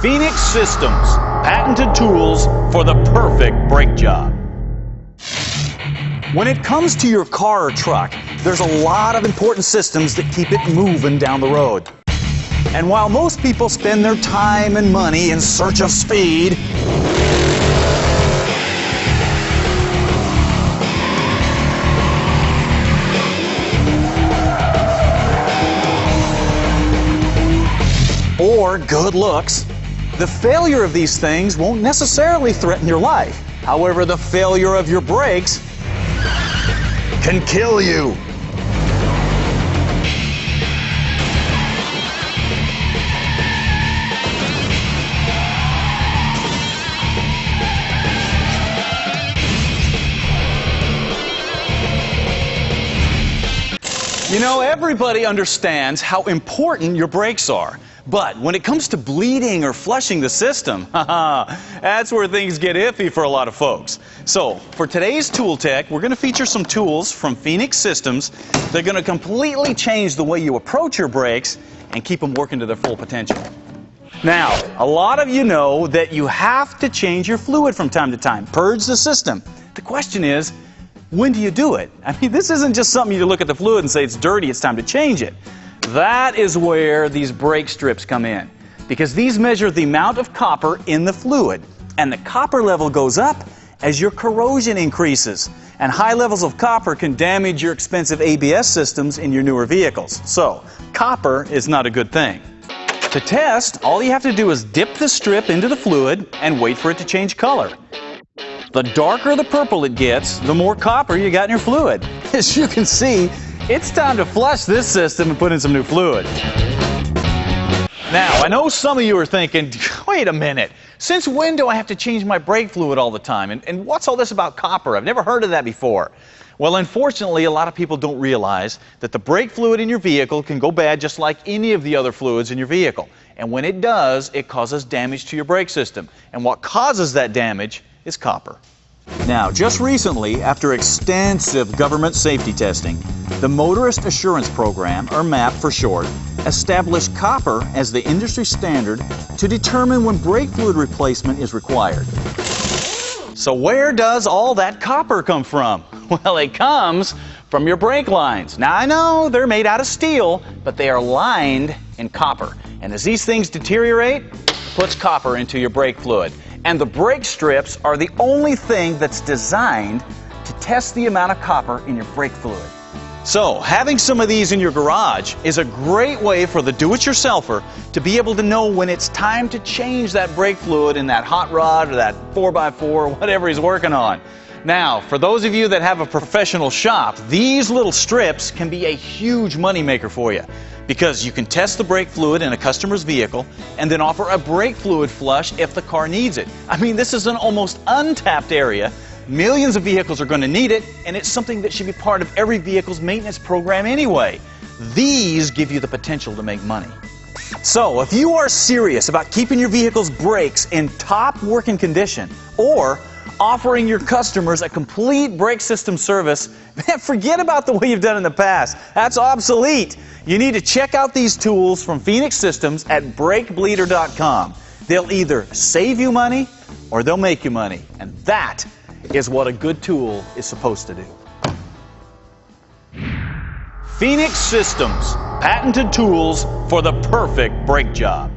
Phoenix Systems, patented tools for the perfect brake job. When it comes to your car or truck, there's a lot of important systems that keep it moving down the road. And while most people spend their time and money in search of speed, or good looks, the failure of these things won't necessarily threaten your life. However, the failure of your brakes can kill you. You know, everybody understands how important your brakes are. But when it comes to bleeding or flushing the system, that's where things get iffy for a lot of folks. So, for today's Tool Tech, we're going to feature some tools from Phoenix Systems that are going to completely change the way you approach your brakes and keep them working to their full potential. Now, a lot of you know that you have to change your fluid from time to time, purge the system. The question is, when do you do it? I mean, this isn't just something you look at the fluid and say it's dirty, it's time to change it. That is where these brake strips come in, because these measure the amount of copper in the fluid, and the copper level goes up as your corrosion increases, and high levels of copper can damage your expensive ABS systems in your newer vehicles. So, copper is not a good thing. To test, all you have to do is dip the strip into the fluid and wait for it to change color. The darker the purple it gets, the more copper you got in your fluid. As you can see, it's time to flush this system and put in some new fluid. Now, I know some of you are thinking, wait a minute, since when do I have to change my brake fluid all the time? And what's all this about copper? I've never heard of that before. Well, unfortunately, a lot of people don't realize that the brake fluid in your vehicle can go bad just like any of the other fluids in your vehicle. And when it does, it causes damage to your brake system. And what causes that damage is copper. Now, just recently, after extensive government safety testing, the Motorist Assurance Program, or MAP for short, established copper as the industry standard to determine when brake fluid replacement is required. So where does all that copper come from? Well, it comes from your brake lines. Now, I know they're made out of steel, but they are lined in copper. And as these things deteriorate, it puts copper into your brake fluid. And the brake strips are the only thing that's designed to test the amount of copper in your brake fluid. So, having some of these in your garage is a great way for the do-it-yourselfer to be able to know when it's time to change that brake fluid in that hot rod or that 4x4 or whatever he's working on. Now, for those of you that have a professional shop, these little strips can be a huge moneymaker for you, because you can test the brake fluid in a customer's vehicle and then offer a brake fluid flush if the car needs it. I mean, this is an almost untapped area. Millions of vehicles are going to need it, and it's something that should be part of every vehicle's maintenance program anyway. These give you the potential to make money. So, if you are serious about keeping your vehicle's brakes in top working condition, or offering your customers a complete brake system service, man, forget about the way you've done in the past. That's obsolete. You need to check out these tools from Phoenix Systems at brakebleeder.com. They'll either save you money or they'll make you money. And that is what a good tool is supposed to do. Phoenix Systems, patented tools for the perfect brake job.